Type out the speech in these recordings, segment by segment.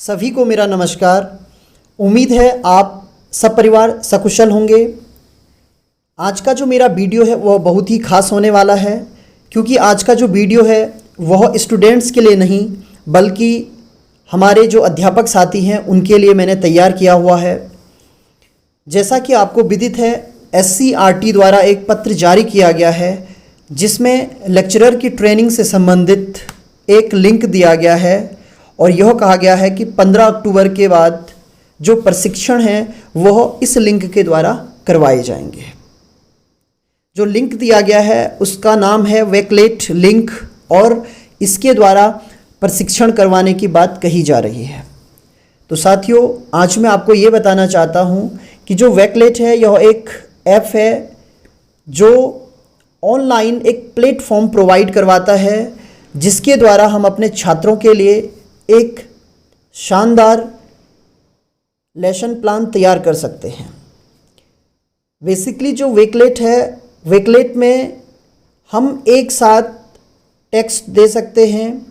सभी को मेरा नमस्कार। उम्मीद है आप सब परिवार सकुशल होंगे। आज का जो मेरा वीडियो है वह बहुत ही खास होने वाला है, क्योंकि आज का जो वीडियो है वह स्टूडेंट्स के लिए नहीं बल्कि हमारे जो अध्यापक साथी हैं उनके लिए मैंने तैयार किया हुआ है। जैसा कि आपको विदित है, SCRT द्वारा एक पत्र जारी किया गया है जिसमें लेक्चरर की ट्रेनिंग से संबंधित एक लिंक दिया गया है और यह कहा गया है कि 15 अक्टूबर के बाद जो प्रशिक्षण है वह इस लिंक के द्वारा करवाए जाएंगे। जो लिंक दिया गया है उसका नाम है वेकलेट लिंक और इसके द्वारा प्रशिक्षण करवाने की बात कही जा रही है। तो साथियों, आज मैं आपको ये बताना चाहता हूँ कि जो वेकलेट है यह एक ऐप है जो ऑनलाइन एक प्लेटफॉर्म प्रोवाइड करवाता है, जिसके द्वारा हम अपने छात्रों के लिए एक शानदार लेसन प्लान तैयार कर सकते हैं। बेसिकली जो वेकलेट है, वेकलेट में हम एक साथ टेक्स्ट दे सकते हैं,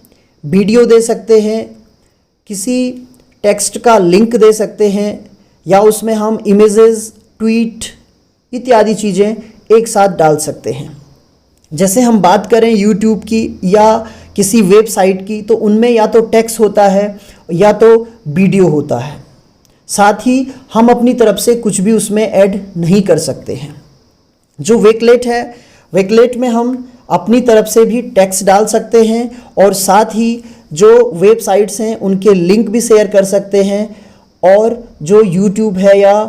वीडियो दे सकते हैं, किसी टेक्स्ट का लिंक दे सकते हैं या उसमें हम इमेजेस, ट्वीट इत्यादि चीज़ें एक साथ डाल सकते हैं। जैसे हम बात करें YouTube की या किसी वेबसाइट की, तो उनमें या तो टेक्स्ट होता है या तो वीडियो होता है। साथ ही हम अपनी तरफ से कुछ भी उसमें ऐड नहीं कर सकते हैं। जो वेकलेट है, वेकलेट में हम अपनी तरफ से भी टेक्स्ट डाल सकते हैं और साथ ही जो वेबसाइट्स हैं उनके लिंक भी शेयर कर सकते हैं और जो YouTube है या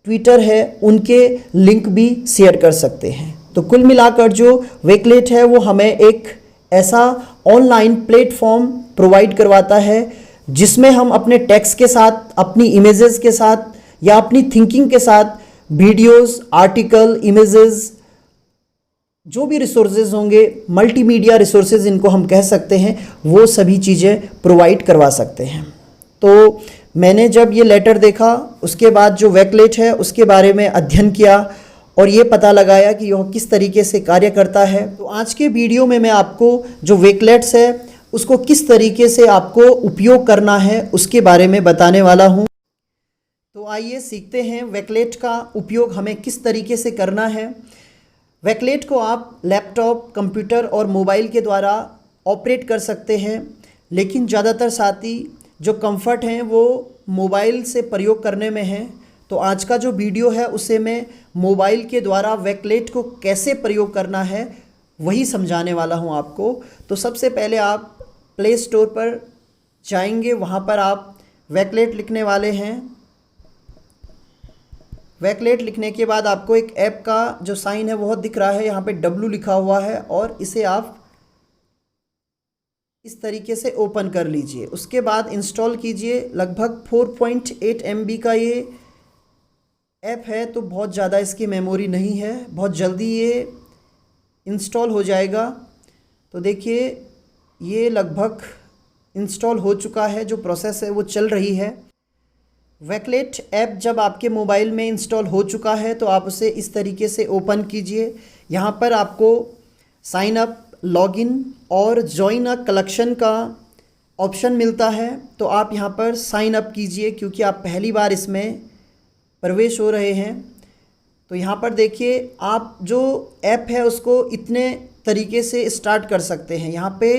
ट्विटर है उनके लिंक भी शेयर कर सकते हैं। तो कुल मिलाकर जो वेकलेट है वो हमें एक ऐसा ऑनलाइन प्लेटफॉर्म प्रोवाइड करवाता है जिसमें हम अपने टेक्स्ट के साथ, अपनी इमेजेस के साथ या अपनी थिंकिंग के साथ वीडियोस, आर्टिकल, इमेजेस, जो भी रिसोर्सेज होंगे, मल्टीमीडिया रिसोर्सेज इनको हम कह सकते हैं, वो सभी चीज़ें प्रोवाइड करवा सकते हैं। तो मैंने जब ये लेटर देखा उसके बाद जो वेकलेट है उसके बारे में अध्ययन किया और ये पता लगाया कि यह किस तरीके से कार्य करता है। तो आज के वीडियो में मैं आपको जो वेकलेट्स है उसको किस तरीके से आपको उपयोग करना है उसके बारे में बताने वाला हूँ। तो आइए सीखते हैं वेकलेट का उपयोग हमें किस तरीके से करना है। वेकलेट को आप लैपटॉप, कंप्यूटर और मोबाइल के द्वारा ऑपरेट कर सकते हैं, लेकिन ज़्यादातर साथी जो कंफर्ट हैं वो मोबाइल से प्रयोग करने में हैं। तो आज का जो वीडियो है उसे मैं मोबाइल के द्वारा वेकलेट को कैसे प्रयोग करना है वही समझाने वाला हूं आपको। तो सबसे पहले आप प्ले स्टोर पर जाएंगे, वहां पर आप वेकलेट लिखने वाले हैं। वेकलेट लिखने के बाद आपको एक ऐप का जो साइन है वह दिख रहा है, यहाँ पे W लिखा हुआ है और इसे आप इस तरीके से ओपन कर लीजिए। उसके बाद इंस्टॉल कीजिए। लगभग 4.8 MB का ये ऐप है, तो बहुत ज़्यादा इसकी मेमोरी नहीं है, बहुत जल्दी ये इंस्टॉल हो जाएगा। तो देखिए ये लगभग इंस्टॉल हो चुका है, जो प्रोसेस है वो चल रही है। वेकलेट ऐप जब आपके मोबाइल में इंस्टॉल हो चुका है तो आप उसे इस तरीके से ओपन कीजिए। यहाँ पर आपको साइन अप, लॉगिन और जॉइन अ कलेक्शन का ऑप्शन मिलता है। तो आप यहाँ पर साइन अप कीजिए क्योंकि आप पहली बार इसमें प्रवेश हो रहे हैं। तो यहाँ पर देखिए आप जो ऐप है उसको इतने तरीके से स्टार्ट कर सकते हैं। यहाँ पे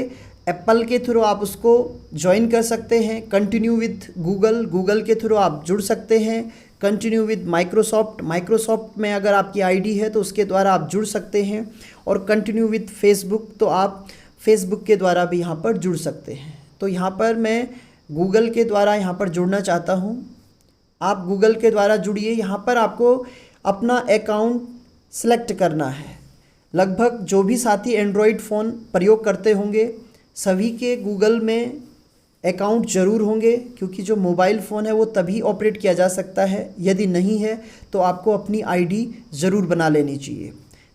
एप्पल के थ्रू आप उसको ज्वाइन कर सकते हैं, कंटिन्यू विद गूगल, गूगल के थ्रू आप जुड़ सकते हैं, कंटिन्यू विद माइक्रोसॉफ्ट, माइक्रोसॉफ्ट में अगर आपकी आईडी है तो उसके द्वारा आप जुड़ सकते हैं, और कंटिन्यू विद फेसबुक, तो आप फेसबुक के द्वारा भी यहाँ पर जुड़ सकते हैं। तो यहाँ पर मैं गूगल के द्वारा यहाँ पर जुड़ना चाहता हूँ। आप गूगल के द्वारा जुड़िए। यहाँ पर आपको अपना अकाउंट सेलेक्ट करना है। लगभग जो भी साथी एंड्रॉयड फ़ोन प्रयोग करते होंगे सभी के गूगल में अकाउंट ज़रूर होंगे, क्योंकि जो मोबाइल फ़ोन है वो तभी ऑपरेट किया जा सकता है। यदि नहीं है तो आपको अपनी आईडी ज़रूर बना लेनी चाहिए।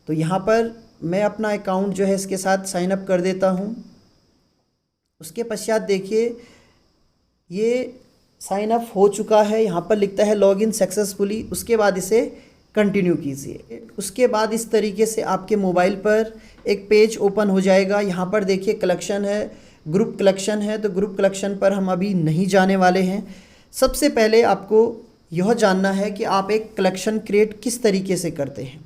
तो यहाँ पर मैं अपना अकाउंट जो है इसके साथ साइन अप कर देता हूँ। उसके पश्चात देखिए ये साइन अप हो चुका है, यहाँ पर लिखता है लॉगिन सक्सेसफुली। उसके बाद इसे कंटिन्यू कीजिए। उसके बाद इस तरीके से आपके मोबाइल पर एक पेज ओपन हो जाएगा। यहाँ पर देखिए कलेक्शन है, ग्रुप कलेक्शन है, तो ग्रुप कलेक्शन पर हम अभी नहीं जाने वाले हैं। सबसे पहले आपको यह जानना है कि आप एक कलेक्शन क्रिएट किस तरीके से करते हैं।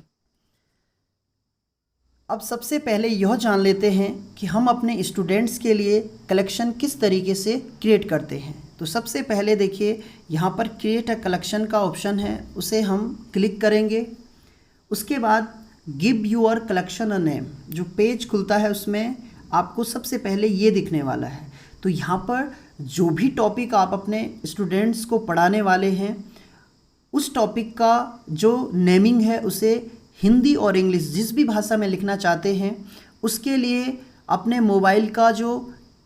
अब सबसे पहले यह जान लेते हैं कि हम अपने स्टूडेंट्स के लिए कलेक्शन किस तरीके से क्रिएट करते हैं। तो सबसे पहले देखिए यहाँ पर क्रिएट अ कलेक्शन का ऑप्शन है, उसे हम क्लिक करेंगे। उसके बाद give your collection a name जो पेज खुलता है उसमें आपको सबसे पहले ये दिखने वाला है। तो यहाँ पर जो भी टॉपिक आप अपने स्टूडेंट्स को पढ़ाने वाले हैं उस टॉपिक का जो नेमिंग है उसे हिंदी और इंग्लिश जिस भी भाषा में लिखना चाहते हैं उसके लिए अपने मोबाइल का जो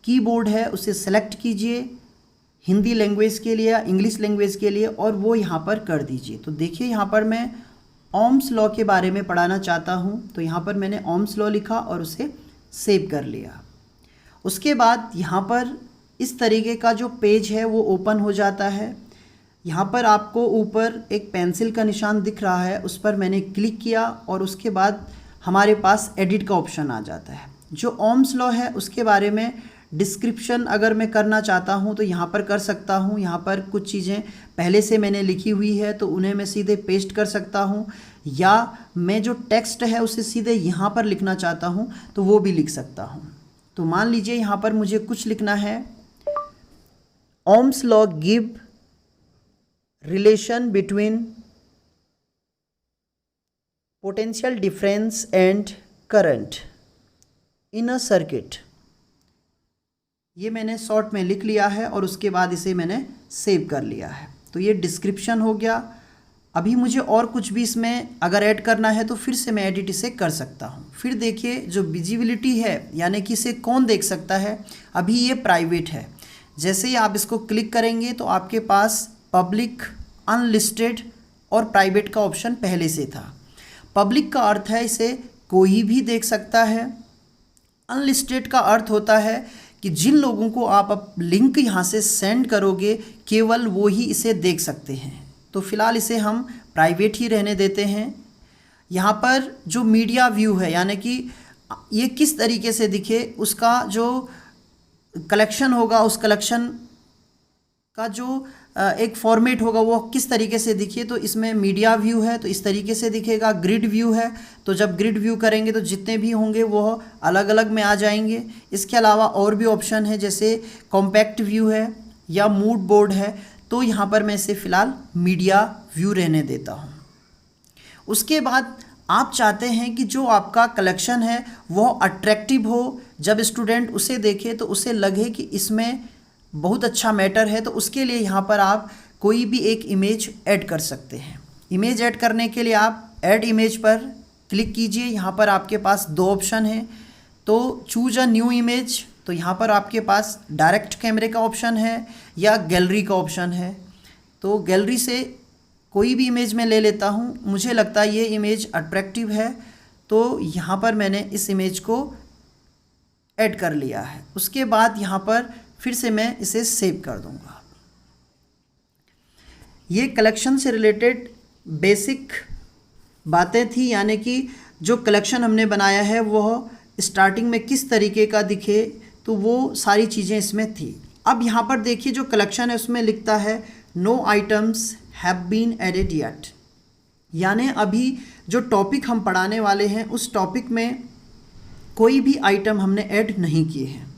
कीबोर्ड है उसे सेलेक्ट कीजिए, हिंदी लैंग्वेज के लिए या इंग्लिश लैंग्वेज के लिए, और वो यहाँ पर कर दीजिए। तो देखिए यहाँ पर मैं ओम्स लॉ के बारे में पढ़ाना चाहता हूँ, तो यहाँ पर मैंने ओम्स लॉ लिखा और उसे सेव कर लिया। उसके बाद यहाँ पर इस तरीके का जो पेज है वो ओपन हो जाता है। यहाँ पर आपको ऊपर एक पेंसिल का निशान दिख रहा है, उस पर मैंने क्लिक किया और उसके बाद हमारे पास एडिट का ऑप्शन आ जाता है। जो ओम्स लॉ है उसके बारे में डिस्क्रिप्शन अगर मैं करना चाहता हूँ तो यहाँ पर कर सकता हूँ। यहाँ पर कुछ चीज़ें पहले से मैंने लिखी हुई है तो उन्हें मैं सीधे पेस्ट कर सकता हूँ, या मैं जो टेक्स्ट है उसे सीधे यहाँ पर लिखना चाहता हूँ तो वो भी लिख सकता हूँ। तो मान लीजिए यहाँ पर मुझे कुछ लिखना है, Ohm's law give relation between potential difference and current in a circuit. ये मैंने शॉर्ट में लिख लिया है और उसके बाद इसे मैंने सेव कर लिया है। तो ये डिस्क्रिप्शन हो गया। अभी मुझे और कुछ भी इसमें अगर ऐड करना है तो फिर से मैं एडिट इसे कर सकता हूँ। फिर देखिए जो विजिबिलिटी है यानी कि इसे कौन देख सकता है, अभी ये प्राइवेट है। जैसे ही आप इसको क्लिक करेंगे तो आपके पास पब्लिक, अनलिस्टेड और प्राइवेट का ऑप्शन पहले से था। पब्लिक का अर्थ है इसे कोई भी देख सकता है। अनलिस्टेड का अर्थ होता है कि जिन लोगों को आप लिंक यहाँ से सेंड करोगे केवल वो ही इसे देख सकते हैं। तो फिलहाल इसे हम प्राइवेट ही रहने देते हैं। यहाँ पर जो मीडिया व्यू है यानी कि ये किस तरीके से दिखे, उसका जो कलेक्शन होगा उस कलेक्शन का जो एक फॉर्मेट होगा वो किस तरीके से दिखे, तो इसमें मीडिया व्यू है तो इस तरीके से दिखेगा। ग्रिड व्यू है तो जब ग्रिड व्यू करेंगे तो जितने भी होंगे वो अलग अलग में आ जाएंगे। इसके अलावा और भी ऑप्शन है जैसे कॉम्पैक्ट व्यू है या मूड बोर्ड है, तो यहाँ पर मैं इसे फ़िलहाल मीडिया व्यू रहने देता हूँ। उसके बाद आप चाहते हैं कि जो आपका कलेक्शन है वो अट्रैक्टिव हो, जब स्टूडेंट उसे देखे तो उसे लगे कि इसमें बहुत अच्छा मैटर है, तो उसके लिए यहाँ पर आप कोई भी एक इमेज ऐड कर सकते हैं। इमेज ऐड करने के लिए आप ऐड इमेज पर क्लिक कीजिए। यहाँ पर आपके पास दो ऑप्शन है, तो चूज अ न्यू इमेज, तो यहाँ पर आपके पास डायरेक्ट कैमरे का ऑप्शन है या गैलरी का ऑप्शन है। तो गैलरी से कोई भी इमेज मैं ले लेता हूँ, मुझे लगता है ये इमेज अट्रैक्टिव है तो यहाँ पर मैंने इस इमेज को ऐड कर लिया है। उसके बाद यहाँ पर फिर से मैं इसे सेव कर दूंगा। ये कलेक्शन से रिलेटेड बेसिक बातें थी, यानी कि जो कलेक्शन हमने बनाया है वह स्टार्टिंग में किस तरीके का दिखे, तो वो सारी चीज़ें इसमें थी। अब यहाँ पर देखिए जो कलेक्शन है उसमें लिखता है no items have been added yet, यानी अभी जो टॉपिक हम पढ़ाने वाले हैं उस टॉपिक में कोई भी आइटम हमने ऐड नहीं किए हैं।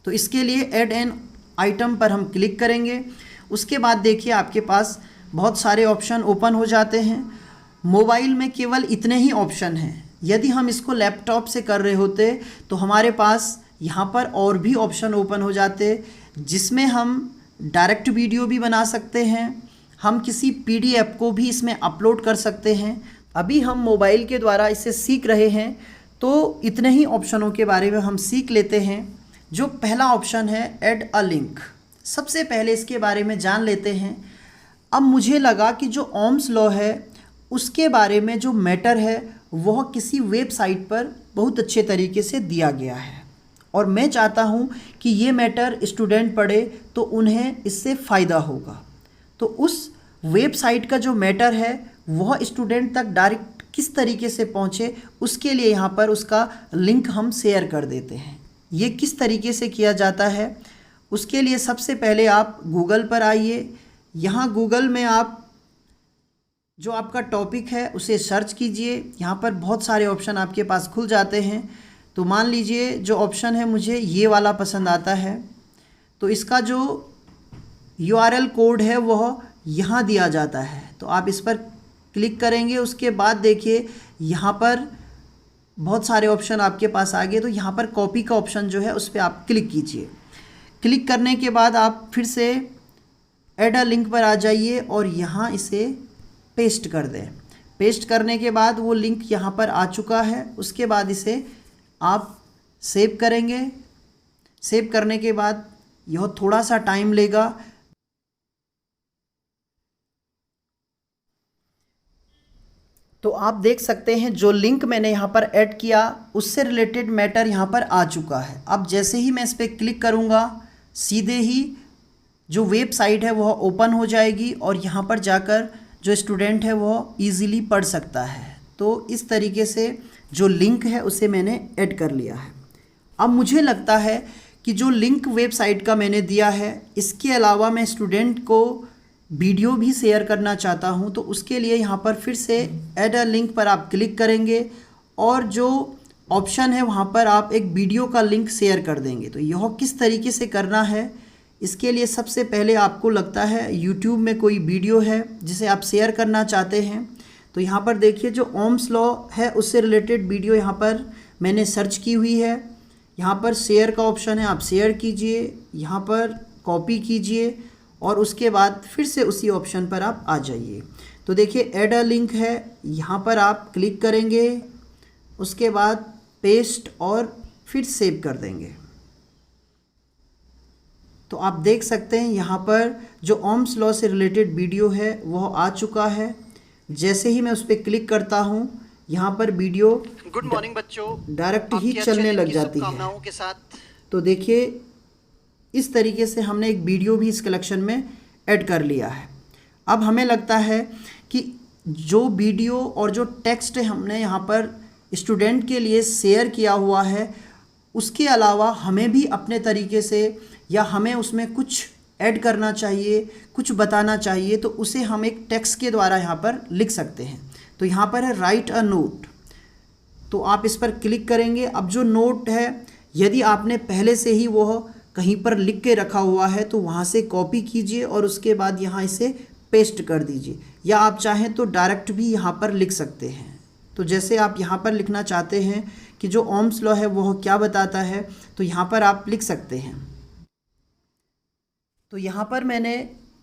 तो इसके लिए ऐड एन आइटम पर हम क्लिक करेंगे। उसके बाद देखिए आपके पास बहुत सारे ऑप्शन ओपन हो जाते हैं। मोबाइल में केवल इतने ही ऑप्शन हैं, यदि हम इसको लैपटॉप से कर रहे होते तो हमारे पास यहाँ पर और भी ऑप्शन ओपन हो जाते, जिसमें हम डायरेक्ट वीडियो भी बना सकते हैं, हम किसी PDF को भी इसमें अपलोड कर सकते हैं। अभी हम मोबाइल के द्वारा इसे सीख रहे हैं तो इतने ही ऑप्शनों के बारे में हम सीख लेते हैं। जो पहला ऑप्शन है ऐड अ लिंक, सबसे पहले इसके बारे में जान लेते हैं। अब मुझे लगा कि जो ओम्स लॉ है उसके बारे में जो मैटर है वह किसी वेबसाइट पर बहुत अच्छे तरीके से दिया गया है और मैं चाहता हूँ कि ये मैटर स्टूडेंट पढ़े तो उन्हें इससे फ़ायदा होगा। तो उस वेबसाइट का जो मैटर है वह स्टूडेंट तक डायरेक्ट किस तरीके से पहुँचे, उसके लिए यहाँ पर उसका लिंक हम शेयर कर देते हैं। ये किस तरीके से किया जाता है, उसके लिए सबसे पहले आप गूगल पर आइए। यहाँ गूगल में आप जो आपका टॉपिक है उसे सर्च कीजिए। यहाँ पर बहुत सारे ऑप्शन आपके पास खुल जाते हैं। तो मान लीजिए जो ऑप्शन है मुझे ये वाला पसंद आता है, तो इसका जो URL कोड है वह यहाँ दिया जाता है। तो आप इस पर क्लिक करेंगे। उसके बाद देखिए यहाँ पर बहुत सारे ऑप्शन आपके पास आ गए। तो यहाँ पर कॉपी का ऑप्शन जो है उस पर आप क्लिक कीजिए। क्लिक करने के बाद आप फिर से ऐड अ लिंक पर आ जाइए और यहाँ इसे पेस्ट कर दें। पेस्ट करने के बाद वो लिंक यहाँ पर आ चुका है। उसके बाद इसे आप सेव करेंगे। सेव करने के बाद यह थोड़ा सा टाइम लेगा। तो आप देख सकते हैं जो लिंक मैंने यहाँ पर ऐड किया उससे रिलेटेड मैटर यहाँ पर आ चुका है। अब जैसे ही मैं इस पर क्लिक करूँगा सीधे ही जो वेबसाइट है वह ओपन हो जाएगी और यहाँ पर जाकर जो स्टूडेंट है वह ईज़िली पढ़ सकता है। तो इस तरीके से जो लिंक है उसे मैंने ऐड कर लिया है। अब मुझे लगता है कि जो लिंक वेबसाइट का मैंने दिया है इसके अलावा मैं स्टूडेंट को वीडियो भी शेयर करना चाहता हूं, तो उसके लिए यहाँ पर फिर से ऐड अ लिंक पर आप क्लिक करेंगे और जो ऑप्शन है वहाँ पर आप एक वीडियो का लिंक शेयर कर देंगे। तो यह किस तरीके से करना है, इसके लिए सबसे पहले आपको लगता है यूट्यूब में कोई वीडियो है जिसे आप शेयर करना चाहते हैं। तो यहाँ पर देखिए जो ओम्स लॉ है उससे रिलेटेड वीडियो यहाँ पर मैंने सर्च की हुई है। यहाँ पर शेयर का ऑप्शन है, आप शेयर कीजिए, यहाँ पर कॉपी कीजिए और उसके बाद फिर से उसी ऑप्शन पर आप आ जाइए। तो देखिए ऐड अ लिंक है, यहाँ पर आप क्लिक करेंगे, उसके बाद पेस्ट और फिर सेव कर देंगे। तो आप देख सकते हैं यहाँ पर जो ओम्स लॉ से रिलेटेड वीडियो है वह आ चुका है। जैसे ही मैं उस पर क्लिक करता हूँ यहाँ पर वीडियो गुड मॉर्निंग बच्चों, डायरेक्ट ही चलने लग जाती है। के साथ तो देखिए इस तरीके से हमने एक वीडियो भी इस कलेक्शन में ऐड कर लिया है। अब हमें लगता है कि जो वीडियो और जो टेक्स्ट हमने यहाँ पर स्टूडेंट के लिए शेयर किया हुआ है उसके अलावा हमें भी अपने तरीके से या हमें उसमें कुछ ऐड करना चाहिए, कुछ बताना चाहिए, तो उसे हम एक टेक्स्ट के द्वारा यहाँ पर लिख सकते हैं। तो यहाँ पर है राइट अ नोट, तो आप इस पर क्लिक करेंगे। अब जो नोट है यदि आपने पहले से ही वह कहीं पर लिख के रखा हुआ है तो वहाँ से कॉपी कीजिए और उसके बाद यहाँ इसे पेस्ट कर दीजिए, या आप चाहें तो डायरेक्ट भी यहाँ पर लिख सकते हैं। तो जैसे आप यहाँ पर लिखना चाहते हैं कि जो ओम्स लॉ है वह क्या बताता है, तो यहाँ पर आप लिख सकते हैं। तो यहाँ पर मैंने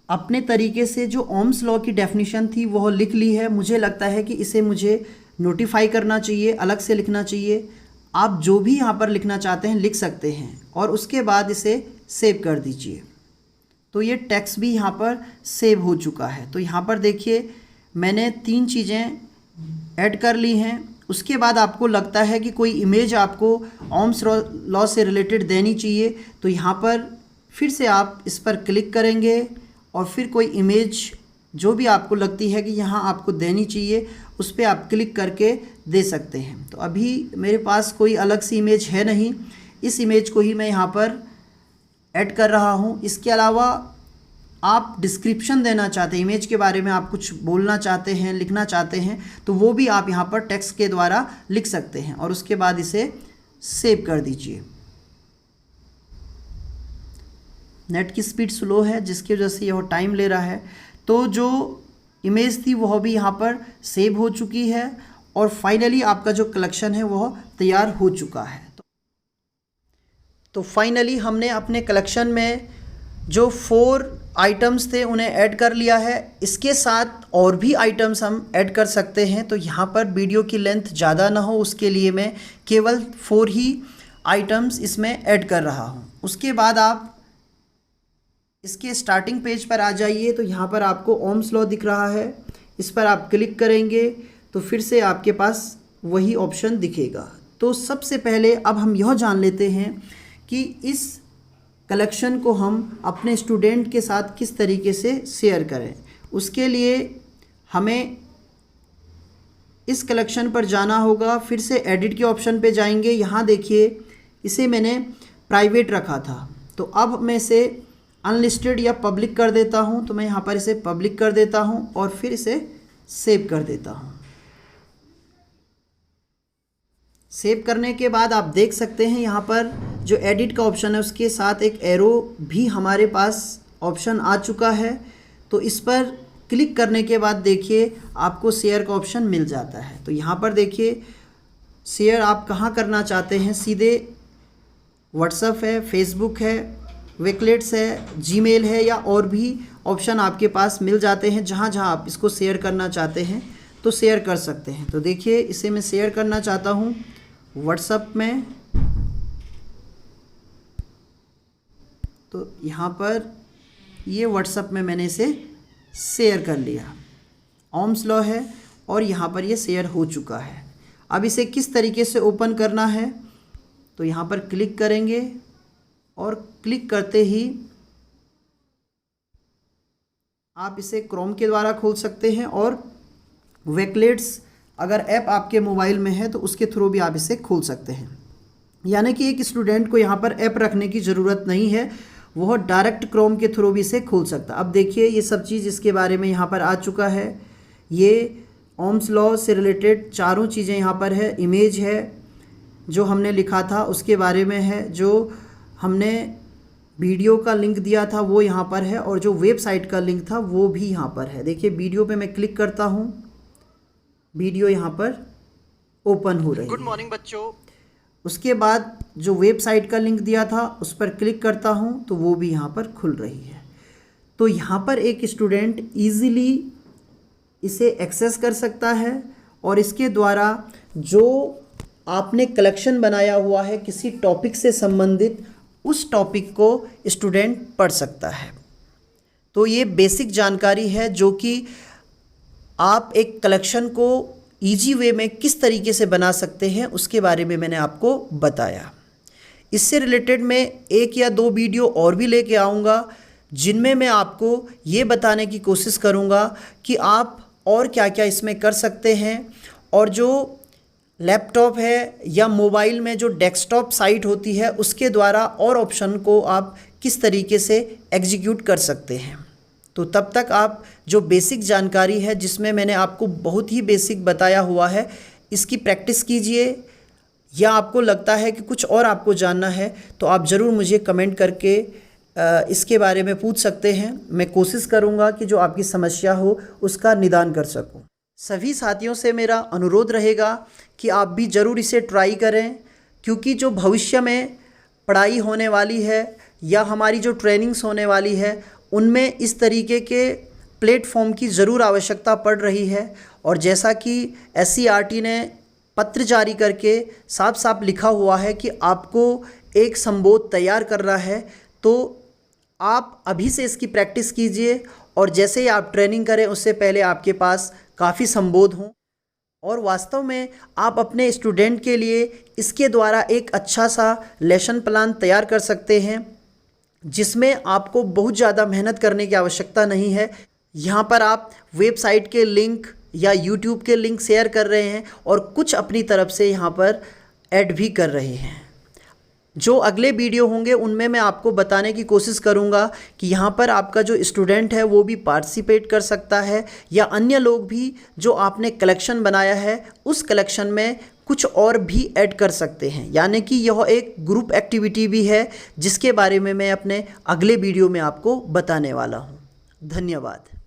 अपने तरीके से जो ओम्स लॉ की डेफिनेशन थी वह लिख ली है। मुझे लगता है कि इसे मुझे नोटिफाई करना चाहिए, अलग से लिखना चाहिए। आप जो भी यहाँ पर लिखना चाहते हैं लिख सकते हैं और उसके बाद इसे सेव कर दीजिए। तो ये टेक्स्ट भी यहाँ पर सेव हो चुका है। तो यहाँ पर देखिए मैंने 3 चीज़ें ऐड कर ली हैं। उसके बाद आपको लगता है कि कोई इमेज आपको ओम्स लॉ से रिलेटेड देनी चाहिए, तो यहाँ पर फिर से आप इस पर क्लिक करेंगे और फिर कोई इमेज जो भी आपको लगती है कि यहाँ आपको देनी चाहिए उस पर आप क्लिक करके दे सकते हैं। तो अभी मेरे पास कोई अलग सी इमेज है नहीं, इस इमेज को ही मैं यहाँ पर ऐड कर रहा हूँ। इसके अलावा आप डिस्क्रिप्शन देना चाहते हैं, इमेज के बारे में आप कुछ बोलना चाहते हैं, लिखना चाहते हैं, तो वो भी आप यहाँ पर टेक्स्ट के द्वारा लिख सकते हैं और उसके बाद इसे सेव कर दीजिए। नेट की स्पीड स्लो है जिसकी वजह से यह टाइम ले रहा है। तो जो इमेज थी वह भी यहाँ पर सेव हो चुकी है और फाइनली आपका जो कलेक्शन है वह तैयार हो चुका है। तो फाइनली हमने अपने कलेक्शन में जो 4 आइटम्स थे उन्हें ऐड कर लिया है। इसके साथ और भी आइटम्स हम ऐड कर सकते हैं। तो यहाँ पर वीडियो की लेंथ ज़्यादा ना हो उसके लिए मैं केवल 4 ही आइटम्स इसमें ऐड कर रहा हूँ। उसके बाद आप इसके स्टार्टिंग पेज पर आ जाइए। तो यहाँ पर आपको ओम्स लॉ दिख रहा है, इस पर आप क्लिक करेंगे तो फिर से आपके पास वही ऑप्शन दिखेगा। तो सबसे पहले अब हम यह जान लेते हैं कि इस कलेक्शन को हम अपने स्टूडेंट के साथ किस तरीके से शेयर करें। उसके लिए हमें इस कलेक्शन पर जाना होगा, फिर से एडिट के ऑप्शन पे जाएंगे। यहाँ देखिए इसे मैंने प्राइवेट रखा था। तो अब मैं इसे अनलिस्टेड या पब्लिक कर देता हूँ। तो मैं यहाँ पर इसे पब्लिक कर देता हूँ और फिर इसे सेव कर देता हूँ। सेव करने के बाद आप देख सकते हैं यहाँ पर जो एडिट का ऑप्शन है उसके साथ एक एरो भी हमारे पास ऑप्शन आ चुका है। तो इस पर क्लिक करने के बाद देखिए आपको शेयर का ऑप्शन मिल जाता है। तो यहाँ पर देखिए शेयर आप कहाँ करना चाहते हैं, सीधे व्हाट्सएप है, फेसबुक है, विकलेट्स है, जीमेल है, या और भी ऑप्शन आपके पास मिल जाते हैं। जहाँ जहाँ आप इसको शेयर करना चाहते हैं तो शेयर कर सकते हैं। तो देखिए इसे मैं शेयर करना चाहता हूँ व्हाट्सएप में। तो यहाँ पर ये व्हाट्सएप में मैंने इसे शेयर कर लिया। ओम्स लॉ है और यहाँ पर ये शेयर हो चुका है। अब इसे किस तरीके से ओपन करना है, तो यहाँ पर क्लिक करेंगे और क्लिक करते ही आप इसे क्रोम के द्वारा खोल सकते हैं, और वेकलेट्स अगर ऐप आपके मोबाइल में है तो उसके थ्रू भी आप इसे खोल सकते हैं। यानी कि एक स्टूडेंट को यहाँ पर ऐप रखने की ज़रूरत नहीं है, वह डायरेक्ट क्रोम के थ्रू भी इसे खोल सकता है। अब देखिए ये सब चीज़ इसके बारे में यहाँ पर आ चुका है। ये ओम्स लॉ से रिलेटेड चारों चीज़ें यहाँ पर है। इमेज है जो हमने लिखा था उसके बारे में है, जो हमने वीडियो का लिंक दिया था वो यहाँ पर है, और जो वेबसाइट का लिंक था वो भी यहाँ पर है। देखिए वीडियो पे मैं क्लिक करता हूँ, वीडियो यहाँ पर ओपन हो रही है। गुड मॉर्निंग बच्चों। उसके बाद जो वेबसाइट का लिंक दिया था उस पर क्लिक करता हूँ तो वो भी यहाँ पर खुल रही है। तो यहाँ पर एक स्टूडेंट ईज़िली इसे एक्सेस कर सकता है, और इसके द्वारा जो आपने कलेक्शन बनाया हुआ है किसी टॉपिक से संबंधित, उस टॉपिक को स्टूडेंट पढ़ सकता है। तो ये बेसिक जानकारी है जो कि आप एक कलेक्शन को ईजी वे में किस तरीके से बना सकते हैं उसके बारे में मैंने आपको बताया। इससे रिलेटेड मैं एक या दो वीडियो और भी लेके आऊँगा जिनमें मैं आपको ये बताने की कोशिश करूँगा कि आप और क्या क्या इसमें कर सकते हैं, और जो लैपटॉप है या मोबाइल में जो डेस्कटॉप साइट होती है उसके द्वारा और ऑप्शन को आप किस तरीके से एग्जीक्यूट कर सकते हैं। तो तब तक आप जो बेसिक जानकारी है जिसमें मैंने आपको बहुत ही बेसिक बताया हुआ है, इसकी प्रैक्टिस कीजिए। या आपको लगता है कि कुछ और आपको जानना है तो आप ज़रूर मुझे कमेंट करके इसके बारे में पूछ सकते हैं। मैं कोशिश करूँगा कि जो आपकी समस्या हो उसका निदान कर सकूँ। सभी साथियों से मेरा अनुरोध रहेगा कि आप भी ज़रूर इसे ट्राई करें, क्योंकि जो भविष्य में पढ़ाई होने वाली है या हमारी जो ट्रेनिंग्स होने वाली है उनमें इस तरीके के प्लेटफॉर्म की ज़रूर आवश्यकता पड़ रही है। और जैसा कि SCERT ने पत्र जारी करके साफ साफ लिखा हुआ है कि आपको एक संबोध तैयार करना है, तो आप अभी से इसकी प्रैक्टिस कीजिए, और जैसे ही आप ट्रेनिंग करें उससे पहले आपके पास काफ़ी संबोध हों, और वास्तव में आप अपने स्टूडेंट के लिए इसके द्वारा एक अच्छा सा लेसन प्लान तैयार कर सकते हैं जिसमें आपको बहुत ज़्यादा मेहनत करने की आवश्यकता नहीं है। यहाँ पर आप वेबसाइट के लिंक या यूट्यूब के लिंक शेयर कर रहे हैं और कुछ अपनी तरफ से यहाँ पर ऐड भी कर रहे हैं। जो अगले वीडियो होंगे उनमें मैं आपको बताने की कोशिश करूँगा कि यहाँ पर आपका जो स्टूडेंट है वो भी पार्टिसिपेट कर सकता है, या अन्य लोग भी जो आपने कलेक्शन बनाया है उस कलेक्शन में कुछ और भी ऐड कर सकते हैं। यानी कि यह एक ग्रुप एक्टिविटी भी है जिसके बारे में मैं अपने अगले वीडियो में आपको बताने वाला हूँ। धन्यवाद।